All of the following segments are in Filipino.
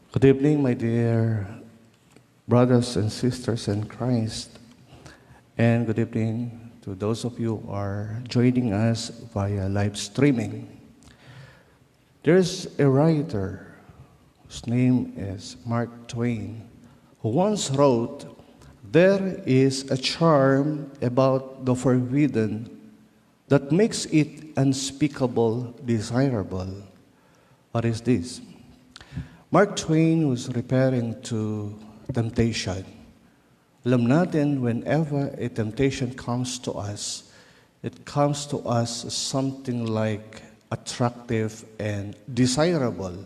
Good evening, my dear brothers and sisters in Christ, and good evening to those of you who are joining us via live streaming. There's a writer whose name is Mark Twain, who once wrote, "There is a charm about the forbidden that makes it unspeakable desirable." What is this? Mark Twain was referring to temptation. Alam natin, whenever a temptation comes to us, it comes to us as something like attractive and desirable.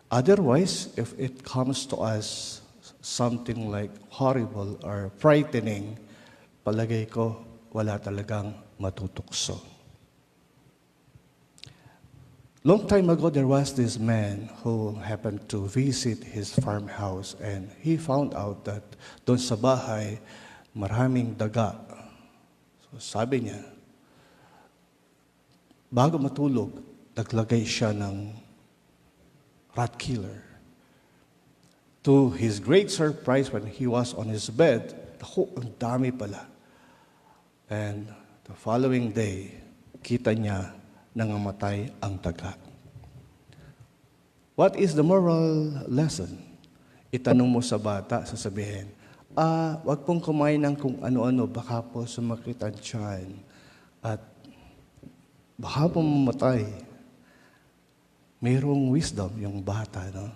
Otherwise, if it comes to us something like horrible or frightening, palagay ko, wala talagang matutukso. Long time ago, there was this man who happened to visit his farmhouse, and he found out that doon sa bahay, maraming daga. So sabi niya, bago matulog, naglagay siya ng rat killer. To his great surprise, when he was on his bed, ang dami pala. And the following day, kita niya nangamatay ang daga. What is the moral lesson? Itanong mo sa bata, sasabihin, wag pong kumain ng kung ano-ano, baka po sumakit ang tiyan at baka po mamatay. Mayroong wisdom yung bata, no?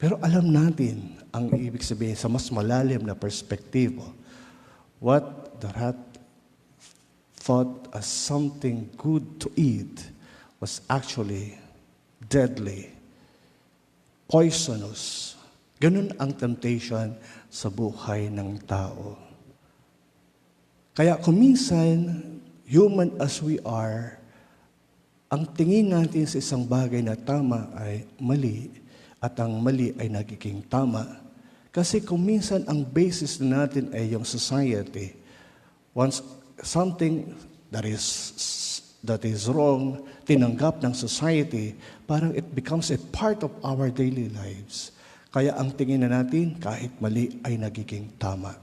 Pero alam natin ang ibig sabihin sa mas malalim na perspektibo. What the rat thought as something good to eat was actually deadly, poisonous. Ganun ang temptation sa buhay ng tao. Kaya kung minsan, human as we are, ang tingin natin sa isang bagay na tama ay mali, at ang mali ay nagiging tama. Kasi kung minsan ang basis natin ay yung society, once something that is wrong, tinanggap ng society, parang it becomes a part of our daily lives. Kaya ang tingin na natin, kahit mali, ay nagiging tama.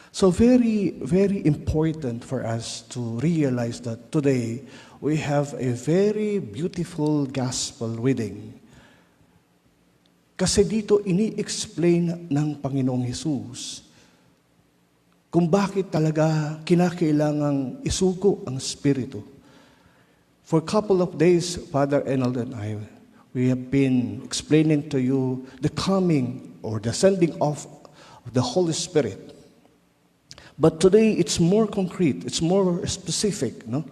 So very, very important for us to realize that today, we have a very beautiful gospel reading. Kasi dito ini-explain ng Panginoong Hesus kung bakit talaga kinakailangang isuko ang Espiritu. For a couple of days, Father Enald and I, we have been explaining to you the coming or the sending off of the Holy Spirit. But today, it's more concrete, it's more specific. No?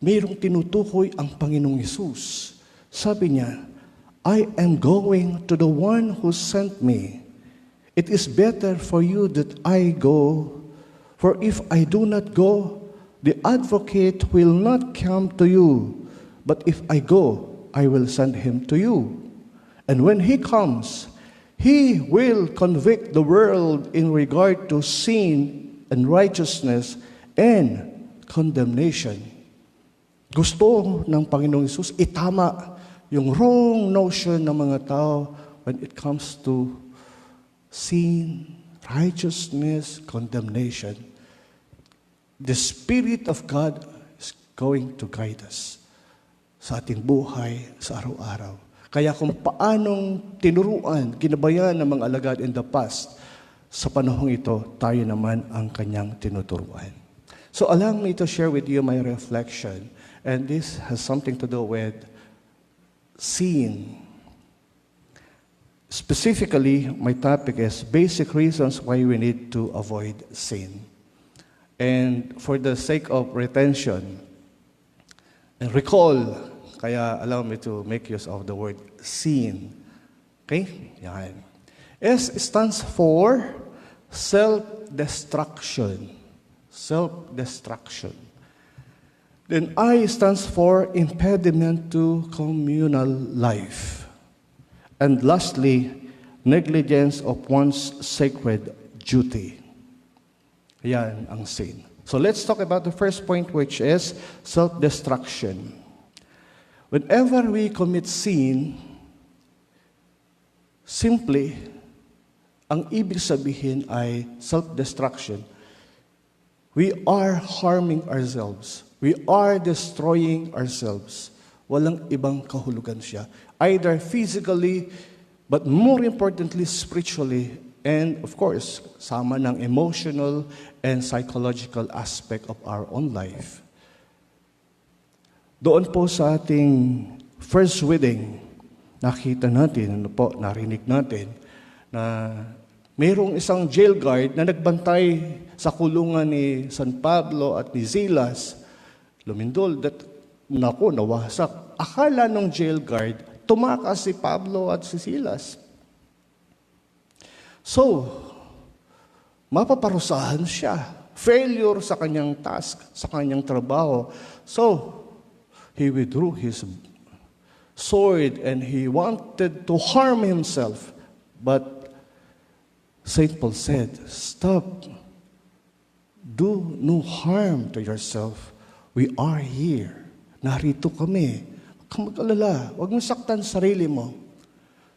Mayroong tinutukoy ang Panginoong Hesus. Sabi niya, I am going to the one who sent me. It is better for you that I go, for if I do not go, the advocate will not come to you. But if I go, I will send him to you. And when he comes, he will convict the world in regard to sin and righteousness and condemnation. Gusto ng Panginoong Hesus itama yung wrong notion ng mga tao when it comes to sin, righteousness, condemnation. The Spirit of God is going to guide us sa ating buhay sa araw-araw. Kaya kung paanong tinuruan, ginabayan ng mga alagad in the past, sa panahong ito, tayo naman ang kanyang tinuturuan. So allow me to share with you my reflection, and this has something to do with sin. Specifically, my topic is basic reasons why we need to avoid sin. And for the sake of retention, and recall, kaya allow me to make use of the word sin. Okay? Yan. S stands for self-destruction. Self-destruction. Then I stands for impediment to communal life. And lastly, negligence of one's sacred duty. Yan ang sin. So let's talk about the first point, which is self-destruction. Whenever we commit sin, Simply, ang ibig sabihin ay self-destruction. We are harming ourselves. We are destroying ourselves. Walang ibang kahulugan siya. Either physically, but more importantly, spiritually, and of course, sama ng emotional and psychological aspect of our own life. Doon po sa ating first reading, nakita natin, narinig natin, na mayroong isang jail guard na nagbantay sa kulungan ni San Pablo at ni Silas. Lumindol, nawasak. Akala nung jail guard, tumakas si Pablo at si Silas. So, mapaparusahan siya. Failure sa kanyang task, sa kanyang trabaho. So, he withdrew his sword and he wanted to harm himself. But St. Paul said, stop. Do no harm to yourself. We are here. Narito kami. Huwag kang mag-alala. Huwag mong saktan sarili mo.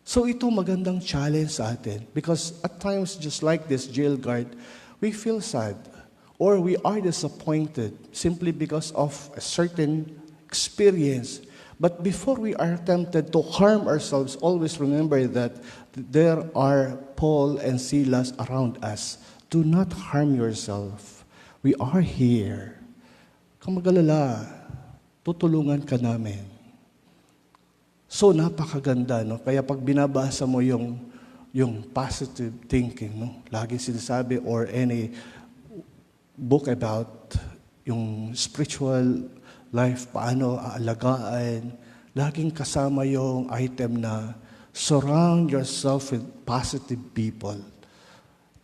So ito magandang challenge sa atin. Because at times, just like this jail guard, we feel sad. Or we are disappointed simply because of a certain experience. But before we are tempted to harm ourselves, always remember that there are Paul and Silas around us. Do not harm yourself. We are here. Kung mag-alala, tutulungan ka namin. So napakaganda, no? Kaya pag binabasa mo yung positive thinking, no? Lagi sinasabi, or any book about yung spiritual life, paano aalagaan, laging kasama yung item na surround yourself with positive people.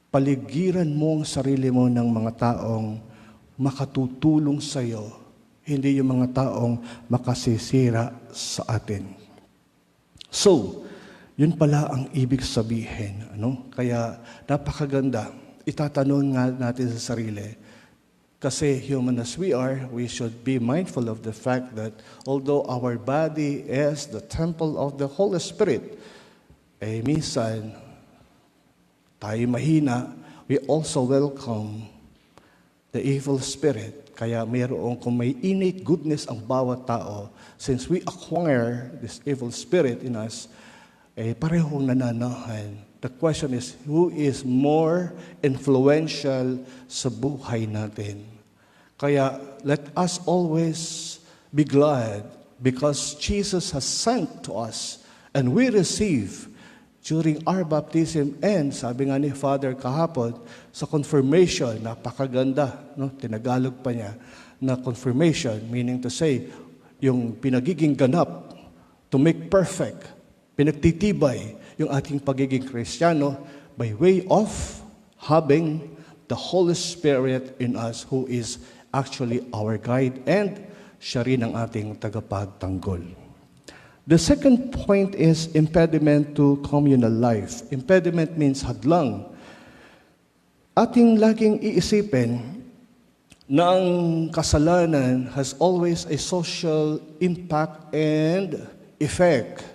Paligiran mo ang sarili mo ng mga taong makatutulong sa iyo, hindi yung mga taong makasisira sa atin. So, yun pala ang ibig sabihin. Ano? Kaya napakaganda. Itatanong nga natin sa sarili, kasi human as we are, we should be mindful of the fact that although our body is the temple of the Holy Spirit, minsan, tayo mahina, we also welcome the evil spirit. Kaya mayroong, kung may innate goodness ang bawat tao, since we acquire this evil spirit in us, parehong nananahan. The question is, who is more influential sa buhay natin? Kaya let us always be glad because Jesus has sent to us and we receive during our baptism, and sabi nga ni Father kahapon, sa confirmation, napakaganda, no? Tinagalog pa niya, na confirmation, meaning to say, yung pinagiging ganap, to make perfect, pinagtitibay yung ating pagiging Kristiyano by way of having the Holy Spirit in us who is actually our guide and siya rin ang ating tagapagtanggol. The second point is impediment to communal life. Impediment means hadlang. Ating laging iisipin na ang kasalanan has always a social impact and effect.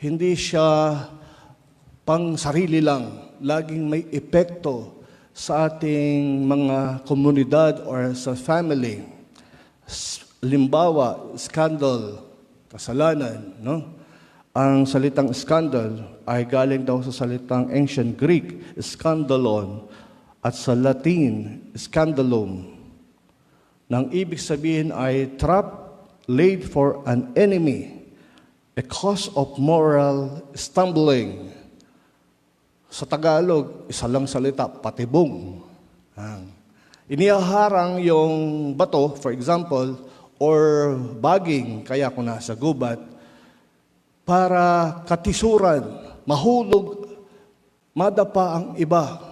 Hindi siya pang sarili lang. Laging may epekto sa ating mga komunidad or sa family. Limbawa, scandal, kasalanan, no? Ang salitang scandal ay galing daw sa salitang ancient Greek, scandalon, at sa Latin, scandalum. Nang ibig sabihin ay trap laid for an enemy, a cause of moral stumbling. Sa Tagalog, isa lang salita, patibong. Inihaharang yung bato, for example, or baging, kaya kung nasa gubat, para katisuran, mahulog, madapa ang iba,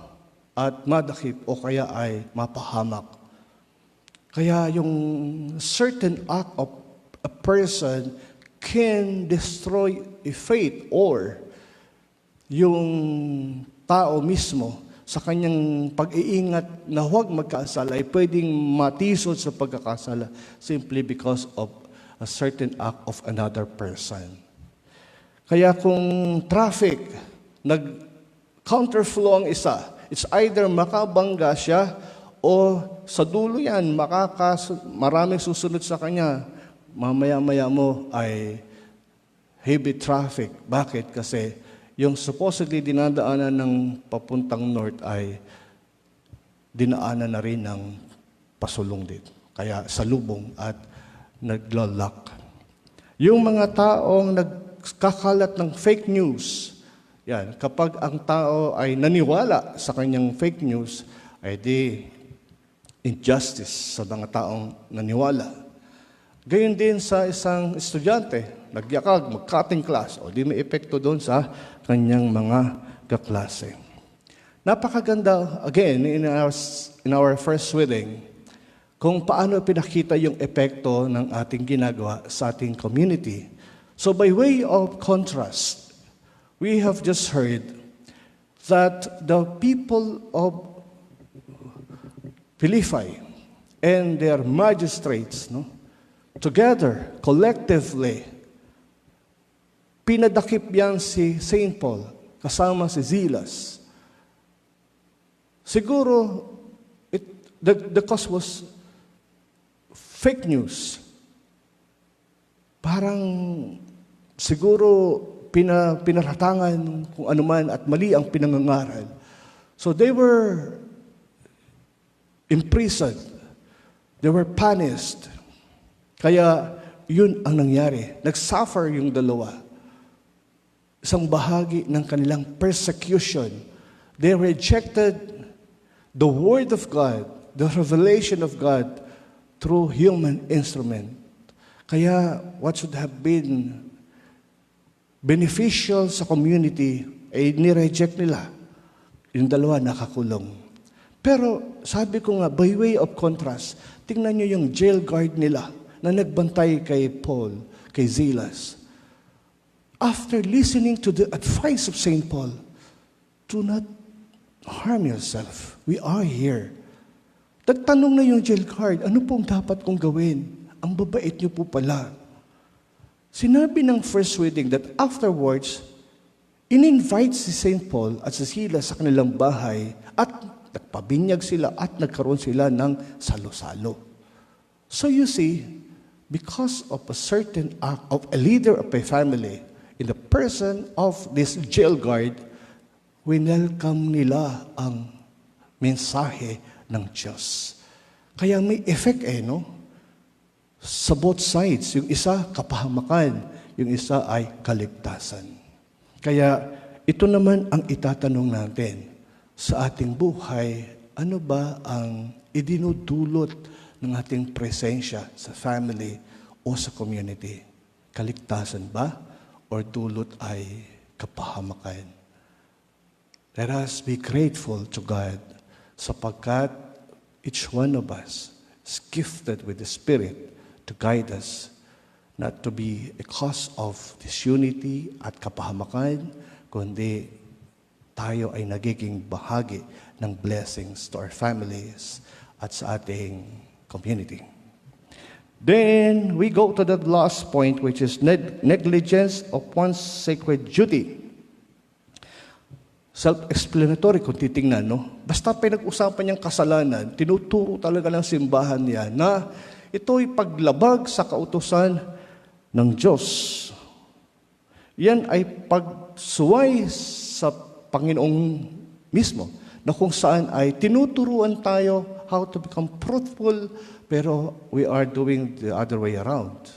at madakip o kaya ay mapahamak. Kaya yung certain act of a person can destroy a faith or yung tao mismo sa kanyang pag-iingat na huwag magkasala ay pwedeng matisod sa pagkakasala simply because of a certain act of another person. Kaya kung traffic, nag-counterflow ang isa. It's either makabangga siya o sa dulo yan, maraming susunod sa kanya. Mamaya-maya mo ay heavy traffic. Bakit? Kasi yung supposedly dinadaanan ng papuntang north ay dinaanan na rin ng pasulong din. Kaya salubong at naglalak. Yung mga taong nagkakalat ng fake news, yan, kapag ang tao ay naniwala sa kanyang fake news, ay di injustice sa mga taong naniwala. Gayon din sa isang estudyante, nagyakag, mag-cutting class, o di may epekto doon sa kanyang mga kaklase. Napakaganda, again, in our first reading, kung paano pinakita yung epekto ng ating ginagawa sa ating community. So by way of contrast, we have just heard that the people of Philippi and their magistrates, together, collectively, pinadakip yan si St. Paul kasama si Silas. Siguro, the cause was fake news. Parang siguro pinaratangan kung ano man at mali ang pinangangaral. So they were imprisoned. They were punished. Kaya yun ang nangyari. Nagsuffer yung dalawa. Isang bahagi ng kanilang persecution. They rejected the Word of God, the revelation of God through human instrument. Kaya what should have been beneficial sa community ay nireject nila. Yung dalawa nakakulong. Pero sabi ko nga, by way of contrast, tingnan nyo yung jail guard nila na nagbantay kay Paul, kay Silas. After listening to the advice of St. Paul, do not harm yourself. We are here. Nagtanong na yung jail guard, ano pong dapat kong gawin? Ang babait nyo po pala. Sinabi ng first reading that afterwards, in-invite si St. Paul at si Silas sa kanilang bahay at nagpabinyag sila at nagkaroon sila ng salo-salo. So you see, because of a certain act of a leader of a family, in the person of this jail guard, winelcome nila ang mensahe ng Diyos. Kaya may effect sa both sides. Yung isa, kapahamakan. Yung isa ay kaligtasan. Kaya ito naman ang itatanong natin sa ating buhay, ano ba ang idinudulot ng ating presensya sa family o sa community? Kaligtasan ba? Or dulot ay kapahamakan? Let us be grateful to God sapagkat each one of us is gifted with the Spirit to guide us, not to be a cause of disunity at kapahamakan, kundi tayo ay nagiging bahagi ng blessings to our families at sa ating community. Then we go to the last point, which is negligence of one's sacred duty. Self-explanatory kung titingnan, Basta pinag-usapan niyang kasalanan, tinuturo talaga ng simbahan niya na ito'y paglabag sa kautusan ng Diyos. Yan ay pagsuway sa Panginoong mismo, na kung saan ay tinuturuan tayo how to become fruitful, pero we are doing the other way around.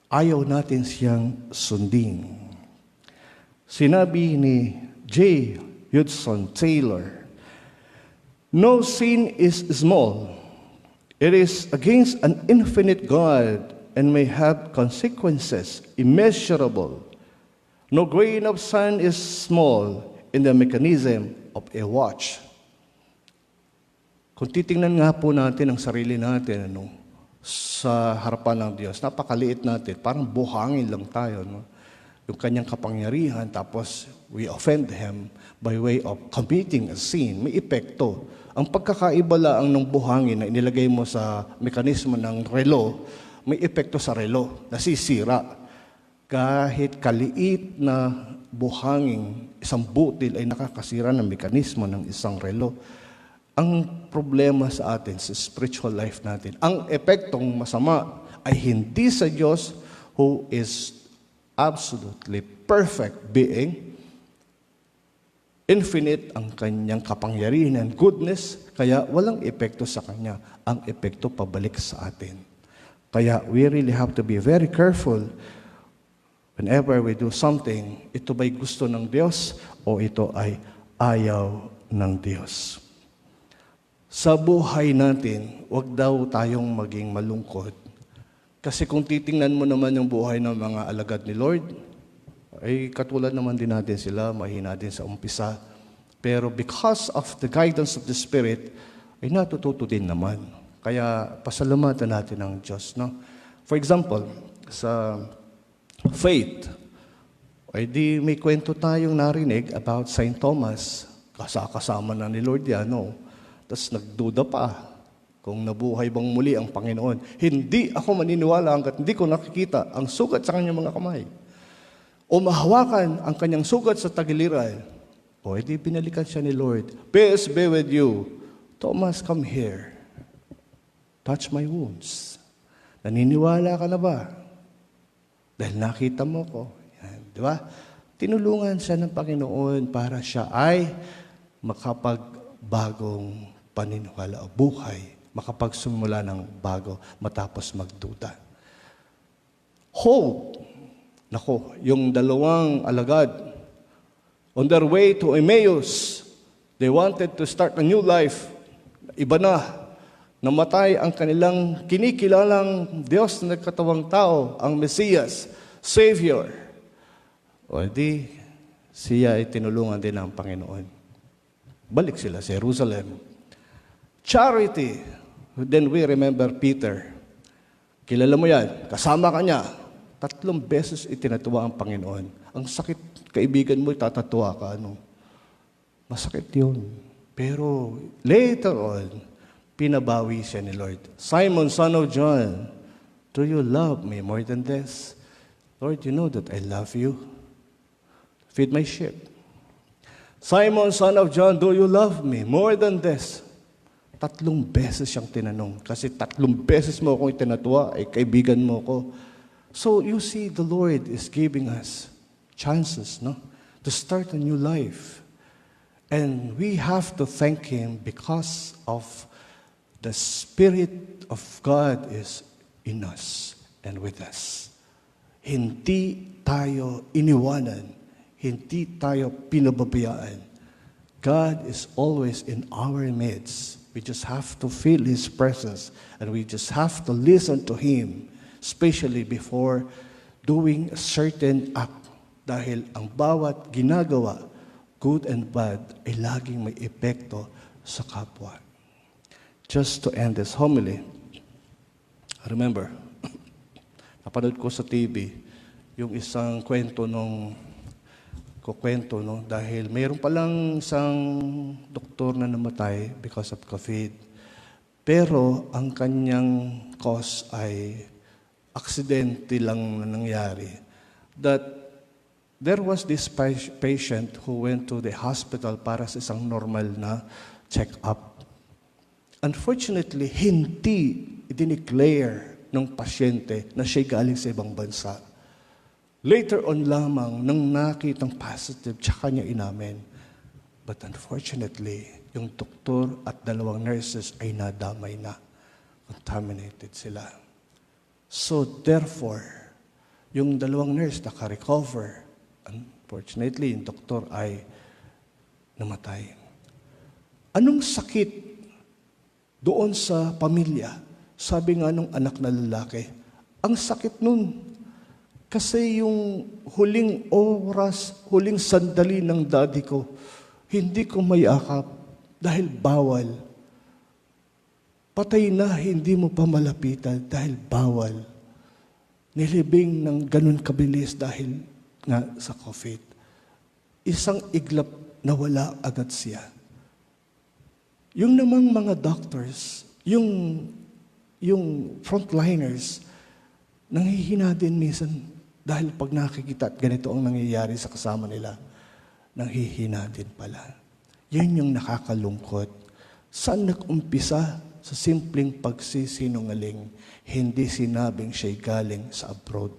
Ayaw natin siyang sundin. Sinabi ni J. Hudson Taylor, "No sin is small. It is against an infinite God and may have consequences immeasurable. No grain of sand is small in the mechanism of a watch." Kung titingnan nga po natin ang sarili natin sa harapan ng Diyos, napakaliit natin, parang buhangin lang tayo. Yung kanyang kapangyarihan, tapos we offend Him by way of committing a sin. May epekto. Ang pagkakaiba lang ng buhangin na inilagay mo sa mekanismo ng relo, may epekto sa relo, nasisira. Kahit kaliit na buhanging isang butil ay nakakasira ng mekanismo ng isang relo. Ang problema sa atin, sa spiritual life natin, ang epektong masama ay hindi sa Diyos who is absolutely perfect being, infinite ang kanyang kapangyarihan and goodness, kaya walang epekto sa kanya. Ang epekto pabalik sa atin. Kaya we really have to be very careful whenever we do something. Ito ba'y gusto ng Diyos o ito ay ayaw ng Diyos? Sa buhay natin, wag daw tayong maging malungkot. Kasi kung titingnan mo naman yung buhay ng mga alagad ni Lord, ay katulad naman din natin sila, mahina din sa umpisa. Pero because of the guidance of the Spirit, ay natututo din naman. Kaya pasalamatan natin ang Diyos. No? For example, sa faith, ay di may kwento tayong narinig about Saint Thomas. Kasama na ni Lord yan, no? Tapos nagduda pa kung nabuhay bang muli ang Panginoon. Hindi ako maniniwala hanggat hindi ko nakikita ang sugat sa kanyang mga kamay. O mahawakan ang kanyang sugat sa tagiliran. O edi pinalikan siya ni Lord. Peace be with you. Thomas, come here. Touch my wounds. Naniniwala ka na ba? Dahil nakita mo ko. Yan, di ba? Tinulungan siya ng Panginoon para siya ay makapagbagong paniniwala o buhay. Makapagsumula ng bago matapos magduda. Hope. Nako, yung dalawang alagad, on their way to Emmaus, they wanted to start a new life. Iba na, namatay ang kanilang kinikilalang Diyos na nagkatawang tao, ang Mesiyas, Savior. O di, siya ay tinulungan din ng Panginoon. Balik sila sa Jerusalem. Charity. Then we remember Peter. Kilala mo yan, kasama ka niya. 3 beses itinatuwa ang Panginoon. Ang sakit, kaibigan mo, tatatuwa ka. Ano? Masakit yun. Pero later on, pinabawi siya ni Lord. Simon, son of John, do you love me more than this? Lord, you know that I love you. Feed my sheep. Simon, son of John, do you love me more than this? 3 beses siyang tinanong. Kasi 3 beses mo akong itinatuwa, ay kaibigan mo ko. So you see, the Lord is giving us chances, no, to start a new life. And we have to thank Him because of the Spirit of God is in us and with us. Hindi tayo iniwanan. Hindi tayo pinababayaan. God is always in our midst. We just have to feel His presence and we just have to listen to Him. Especially before doing a certain act. Dahil ang bawat ginagawa, good and bad, ay laging may epekto sa kapwa. Just to end this homily, remember, napanood ko sa TV, yung isang kwento kukwento, no? Dahil mayroon palang isang doktor na namatay because of COVID. Pero ang kanyang cause ay aksidente lang na nangyari, that there was this patient who went to the hospital para sa isang normal na check-up. Unfortunately, hindi i-declare ng pasyente na siya'y galing sa ibang bansa. Later on lamang, nang nakitang positive, tsaka niya inamin. But unfortunately, yung doktor at 2 nurses ay nadamay na. Contaminated sila. So therefore, yung 2 nurse naka-recover. Unfortunately, yung doktor ay namatay. Anong sakit doon sa pamilya? Sabi nga nung anak na lalaki, ang sakit nun. Kasi yung huling oras, huling sandali ng daddy ko, hindi ko mayakap dahil bawal. Patay na, hindi mo pa malapitan dahil bawal. Nilibing ng ganun kabilis dahil nga sa COVID. Isang iglap na wala agad siya. Yung namang mga doctors, yung frontliners, nanghihina din minsan Dahil pag nakikita at ganito ang nangyayari sa kasama nila, nanghihina din pala. Yun yung nakakalungkot. Saan nag-umpisa? Sa simpleng pagsisinungaling, hindi sinabing siya'y galing sa abroad.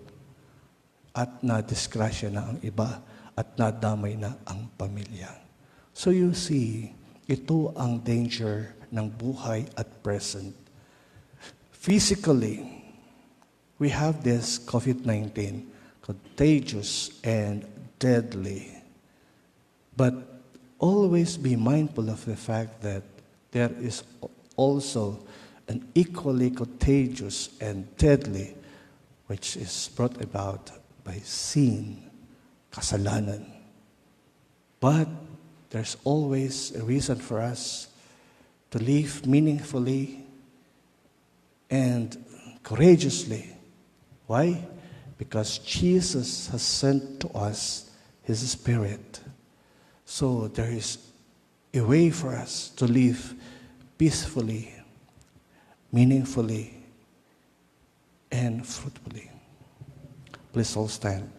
At nadisgrasya na ang iba at nadamay na ang pamilya. So you see, ito ang danger ng buhay at present. Physically, we have this COVID-19, contagious and deadly. But always be mindful of the fact that there is also an equally contagious and deadly, which is brought about by sin, kasalanan. But there's always a reason for us to live meaningfully and courageously. Why? Because Jesus has sent to us His Spirit. So there is a way for us to live peacefully, meaningfully, and fruitfully. Please all stand.